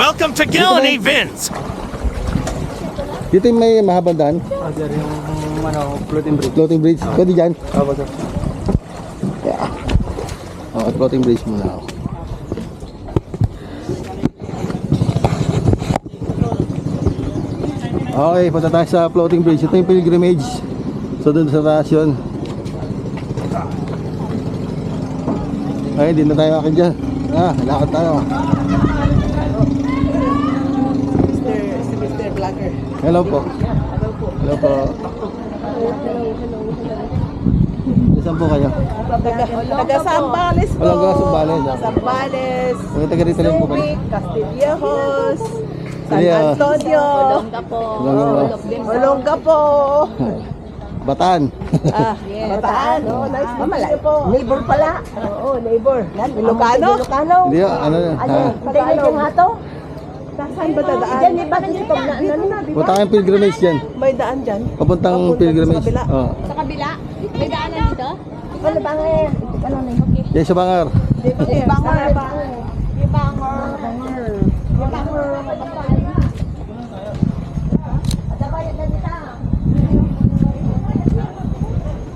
Welcome to Gillen Events. Dito yung may mahabang daan. Diyan yung floating bridge. Floating bridge. Pwede dyan. Opo, sir. Yeah. Oh, floating bridge muna ako. Okay, punta tayo sa floating bridge. Ito yung pilgrimage. So doon sa taas yun. Ay, hindi na tayo akin dyan. Lakad tayo. Mr. Vlogger. Hello po. Hello po. Saan po kayo? Taga Sambales po. Taga Sambales. Sambales. Mga taga rito lang po ba? Subic, Castillejos, San Yeah. Antonio, Olonga po. Bataan. Bataan. Oh, nice to meet you po. Neighbor pala. Oo, neighbor. Ilocano? Hindi, ano yun? Tagalog nga to? Saan ba dadaan? Diyan, ba nandito na Punta kayong pilgrimage dyan. May daan dyan? Papuntang pilgrimage. Sa kabila. Oh. Sa kabila? May daanan dito? Ano ba nga yan? Ano na yun? Okay. Yan sa Bangar. Bangor. Yung bangor. Yung bangor.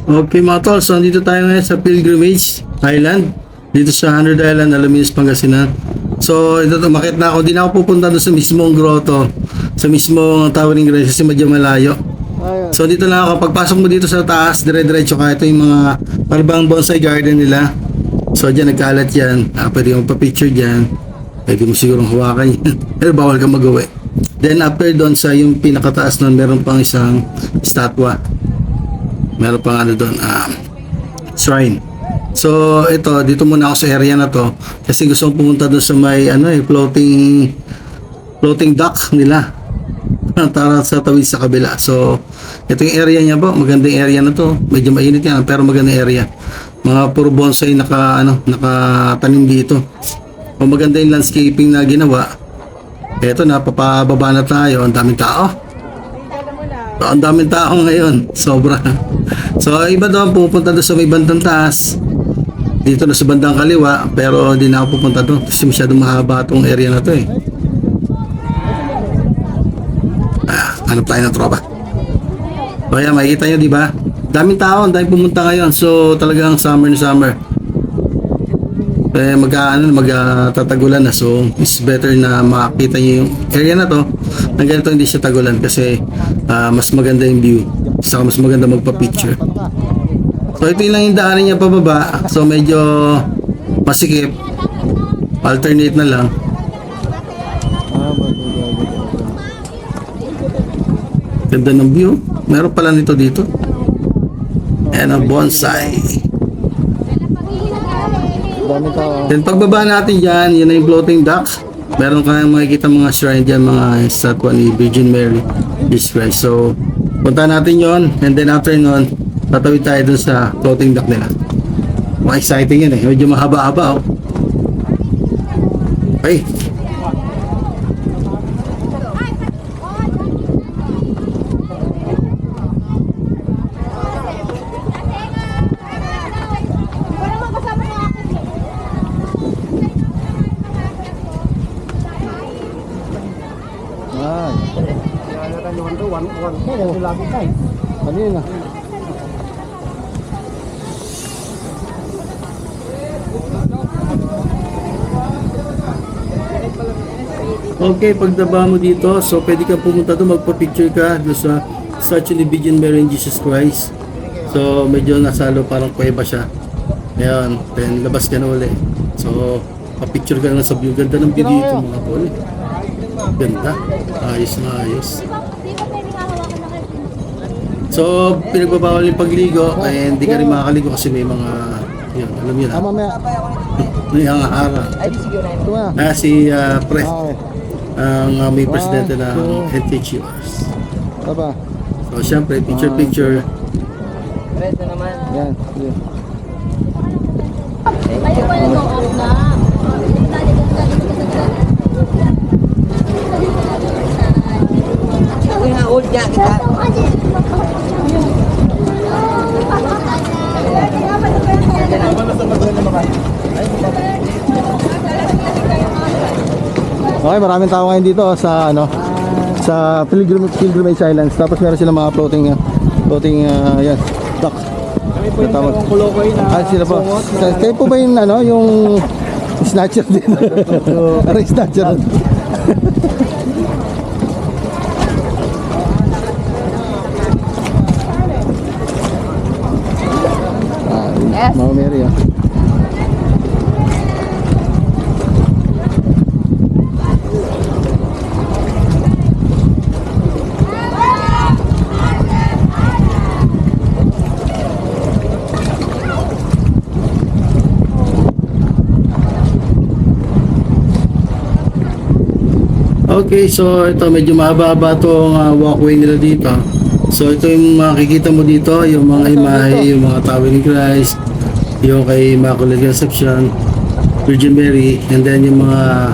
Okay mga tol, so dito tayo ngayon sa Pilgrimage Island. Dito sa 100 Island, Alaminos, Pangasinan. So ito, umakit na ako. Di na ako pupunta doon sa mismong grotto, sa mismong Towering Grace kasi medyo malayo. So dito na ako. Pagpasok mo dito sa taas, dire-diretso ka. Ito yung mga parang bonsai garden nila. So dyan nagkalat yan. Pwede mo pa-picture dyan. Pwede mo sigurong hawakan yan. Pero bawal ka mag-uwi. Then after doon sa yung pinakataas nun, meron pang isang statwa. Meron pang ano doon, shrine. So ito, dito muna ako sa area na to kasi gusto kong pumunta doon sa may floating dock nila para sa tawid sa kabila. So ito yung area niya po, magandang area na to. Medyo mainit yan pero magandang area. Mga puro bonsai nakatanim dito. O maganda yung landscaping na ginawa. Ito, napapababa na tayo. Ang daming tao. So, ang daming tao ngayon. Sobra. So, iba doon, pupunta doon sa may bandang taas. Dito na sa bandang kaliwa. Pero hindi na ako pupunta doon. Kasi masyadong mahaba itong area na to eh. Hanap tayo ng tropa. So, ayan, makikita nyo, di ba? Daming tao, ang daming pumunta ngayon. So, talagang summer na summer. Magtatagulan na, so it's better na makita nyo yung area na to nang ganito hindi siya tagulan kasi mas maganda yung view, saka mas maganda magpa-picture. So ito lang yung daanan niya pababa, so medyo masikip, alternate na lang. Ganda ng view, meron pala nito dito. Ayan ang bonsai. Then pagbaba natin dyan, yun na yung floating dock. Meron kayong makikita mga shrine dyan, mga statwa ni Virgin Mary, Jesus Christ. So punta natin yon, and then after nun tatawid tayo dun sa floating dock nila. Mga exciting yun eh, medyo mahaba-haba oh. Okay. Ano yun ah? Okay, pagdaba mo dito, so pwede ka pumunta doon, magpa-picture ka doon sa statue ni Virgin Mary and Jesus Christ. So medyo nasalo, parang kuweba siya. Ayan, then labas ka na uli. So pa-picture ka na sa view. Ganda ng view dito mga tol. Ganda, ayos na ayos. So, pinagbabawal yung pagligo and hindi ka rin makakaligo kasi may mga, yun, alam yun. Mamaya. May hangahara. Si ang may presidente ng NTHURs. So, syempre, picture. Ito naman. Yan. Ay, wala nung off na. Uy, na-hold niya kita. Okay, maraming tao ngayon dito sa ano sa Pilgrimage Islands. Tapos meron silang mga floating yan, dock. Kami po yung dalawang kulokoy na Sila po. sungot. Kayo po ba yung ano, yung snatcher din? Ano yung snatcher din? Mama Mary, ah. Okay, so ito medyo mahaba-haba itong walkway nila dito. So ito yung makikita mo dito, yung mga imahe, yung mga Tower ni Christ, yung kay Immaculate Conception, Virgin Mary, and then yung mga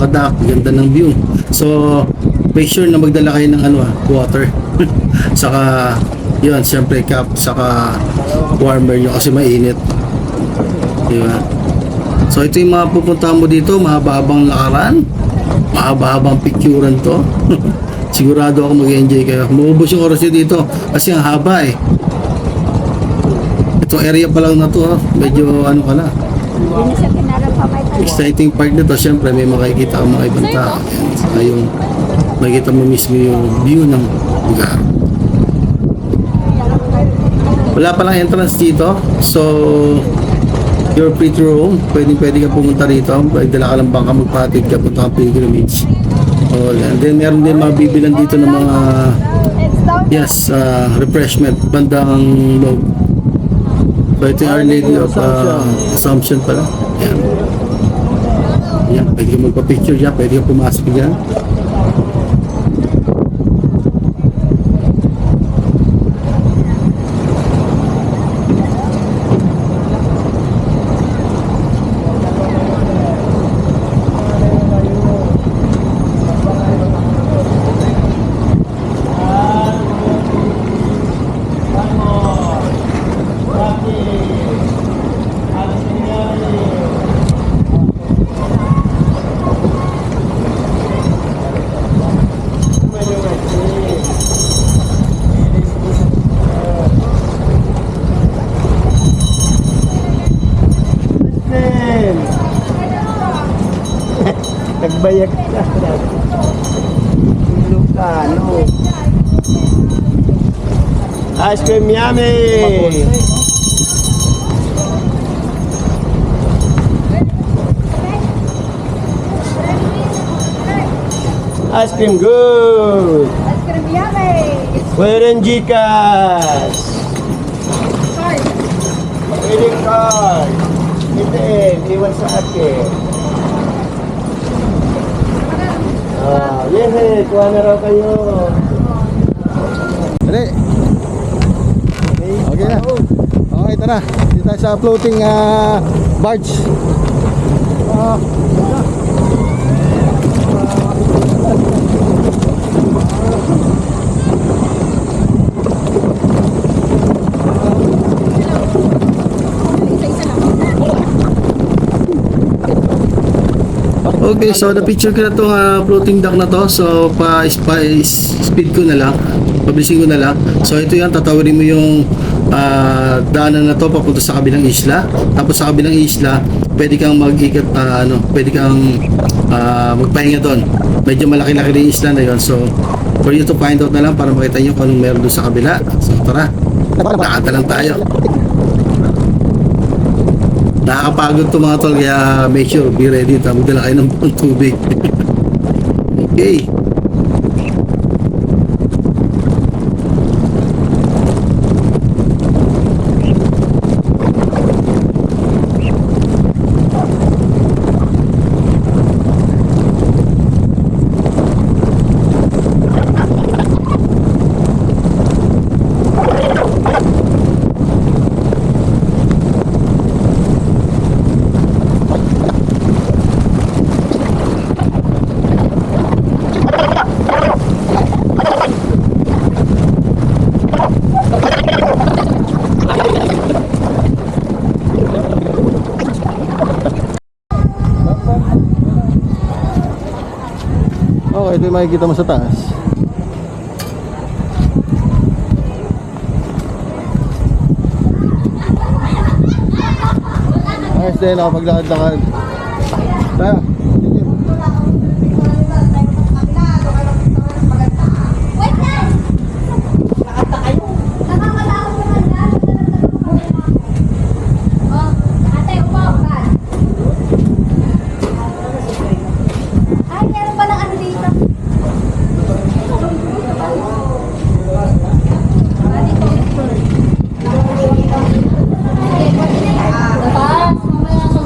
kadak, ganda ng view. So make sure na magdala kayo ng water. Saka yun, syempre cup, saka warmer nyo kasi mainit. Diba? So ito yung mga pupuntahan mo dito, mahaba-habang lakaran, mahaba-habang picturean to. Sigurado ako mag-enjoy kayo. Maubos yung oras nyo dito kasi ang haba eh. Itong area pa lang na to, medyo ano ka na. Exciting part nito, syempre may makikita ang mga ibang tao. Saka yung makikita mo mismo yung view ng lugar. Wala pa lang entrance dito, so you're free to roam. Pwede ka pumunta rito. Dala ka lang bangka, magpatid ka, punta kang pilgrimage. And then meron din mabibilan dito ng mga refreshment bandang loob. So ito yung Our Lady of Assumption pala. Yan. Yan, pwede ka magpa-picture dyan, pwede ka pumasok dyan. Nagbayag ka. Ilocano. Ice cream yummy! Ice cream good! Pwede Gcash! Credit card! Hindi, iwan sa akin. Yes, kuha na raw kayo. Ready? Okay na. Okay, tara. Dito tayo sa floating barge. Okay, so na-picture ko na itong floating dock na to. So, speed ko na lang. Publishing ko na lang. So, ito yan. Tatawarin mo yung daanan na to papunta sa kabilang isla. Tapos sa kabilang isla, pwede kang mag-ikat, pwede kang magpahinga doon. Medyo malaki-laki rin yung isla na yun. So, for you to find out na lang para makita nyo kung anong meron doon sa kabila. So, tara. Lakad na lang tayo. Nakakapagod to mga tol, kaya make sure be ready. Magdala kayo ng buong tubig. Okay. Okay, ito yung makikita mo sa taas. Ayos din, nakapaglakad-lakad. Tayo. Ate, upo. Ay, meron palang ano dito. Labas, mamaya pag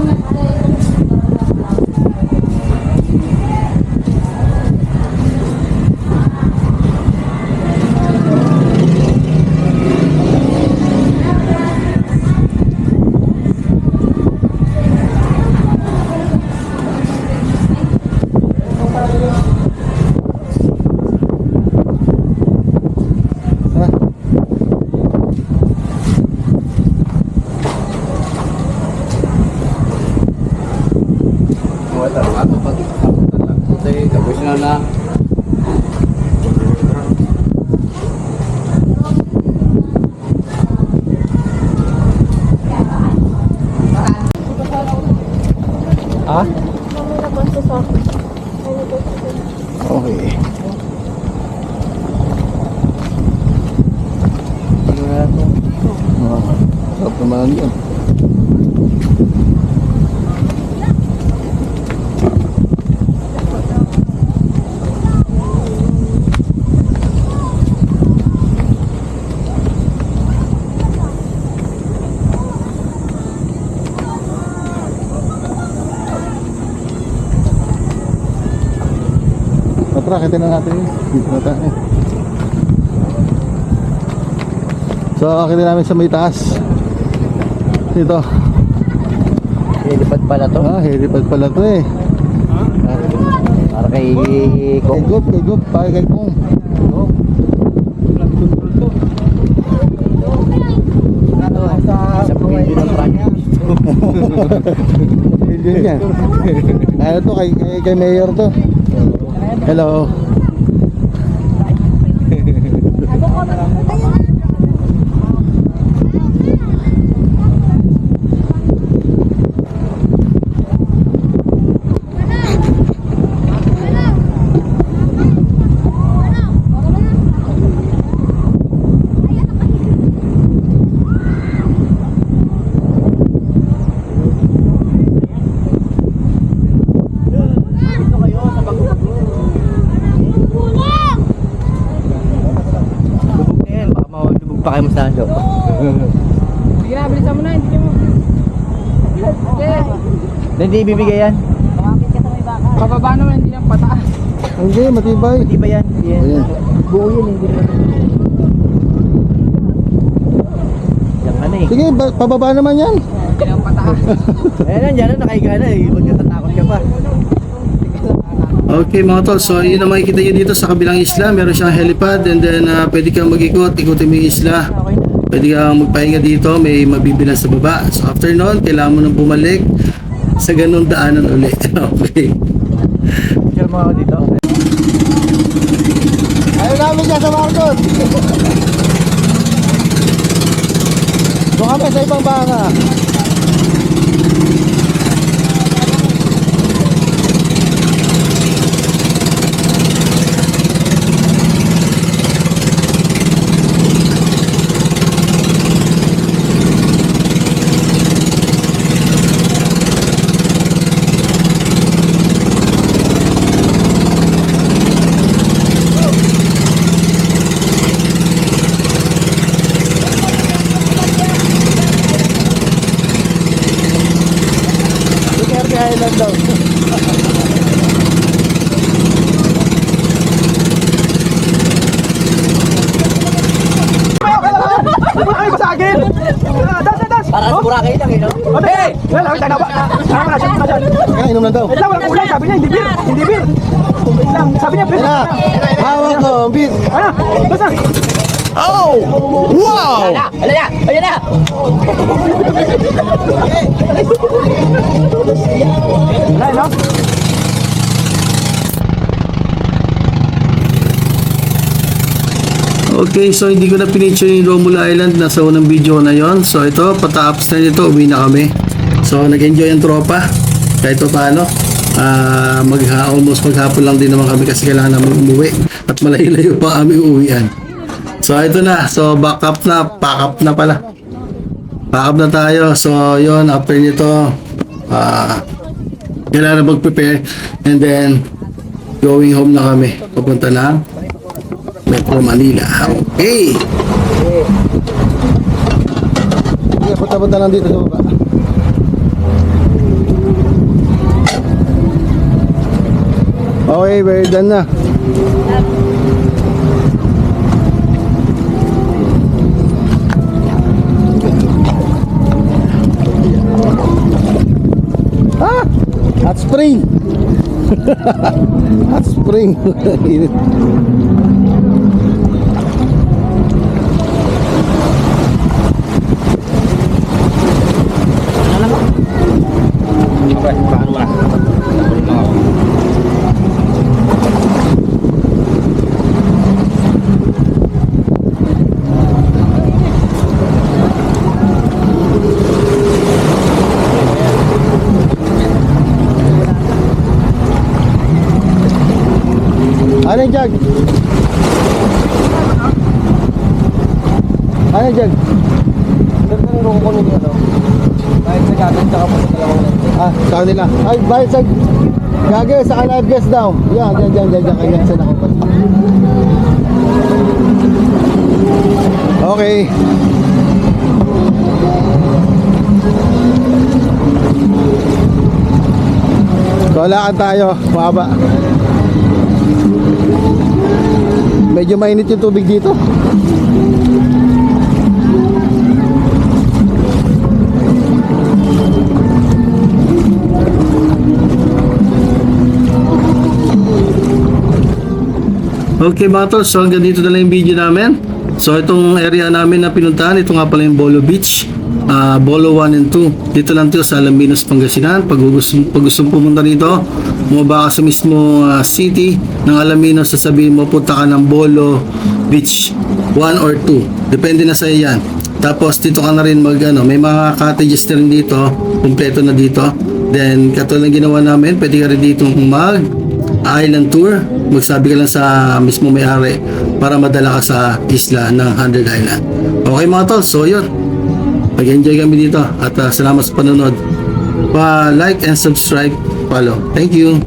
Tara. Ha? Okay. Sarap naman yun. Tara, kita na natin yun. Dito na tayo. So, akita namin sa may taas. Dito. Helipad pala to. Ah, helipad pala to eh. Para kay Kay Gup, para kay Kong. Sa video ng project. Video niya. Ano to, kay Mayor to. Hello. Pa kayo masado. Sige na, bilisan mo na, hindi mo. Hindi ibibigay yan. Pababa naman, hindi lang pataas. Hindi, matibay. Hindi ba yan? Ayan. Buo yan, hindi naman. Yan ka na eh. Sige, pababa naman yan. Hindi lang pataas. Ayan yan, dyan na nakahiga na eh. Huwag natatakot ka pa. Okay mga tol, so yun ang makikita nyo dito sa kabilang isla. Meron siyang helipad and then pwede kang mag-ikot, ikutin mo yung isla. Pwede kang magpahinga dito, may mabibilan sa baba. So after nun, kailangan mo nang bumalik sa ganung daanan ulit. Okay. Picture mo ako dito. Ayaw namin siya sa Marcos. Doon kami sa ibang baka. Island daw. Para sa Boracay lang eh, no? Hey! Wala, wala, wala. Inom lang daw. Wait lang, walang kulay. Sabi niya, hindi beer. Hindi beer. Wait lang. Sabi niya, beer. Yan na. Hawak ko, beat. Ano? Basta. Oh! Wow! Ayan na! Ayan na! Wala, no? Okay, so hindi ko na pinicture yung Romulo Island. Nasa unang video na yon. So ito, pata-ups na nito, uwi na kami. So nag-enjoy ang tropa. Kahit pa paano. Almost maghapon lang din naman kami kasi kailangan namin umuwi. At malayo-layo pa kami uwian. So ito na. So pack up na pala. Pack up na tayo. So yon, after nito, kailangan na mag-prepare. And then, going home na kami. Papunta na Metro Manila. Okay. Okay, punta-punta lang dito sa baba. Okay, we're done na. Hot spring. Hot spring. Init. Ano yung jag? Ano yung jag? Saan ko kukunin nyo, no? Kahit sa gagawin, tsaka po sa dalawang lang. Sa kanila. Ay, bayad sa gagawin sa kanila guest daw. Yan. Kaya sila ko pa. Okay. So, lakad tayo. Mababa. Medyo mainit yung tubig dito. Okay mga tol, so hanggang dito na lang yung video namin. So itong area namin na pinuntahan, ito nga pala yung Bolo Beach, Bolo 1 and 2. Dito lang ito sa Alaminos, Pangasinan. Pag gusto pumunta dito, bumaba ka sa mismo city ng Alaminos, sasabihin mo punta ka ng Bolo Beach 1 or 2. Depende na sa yan. Tapos dito ka na rin may mga cottages na rin dito, kumpleto na dito. Then katulad ng ginawa namin, pwede ka rin dito mag island tour. Magsabi ka lang sa mismo may-ari para madala ka sa isla ng 100 Island. Okay mga tol, so yun, mag-enjoy kami dito at salamat sa panonood. Pa-like and subscribe, follow. Thank you.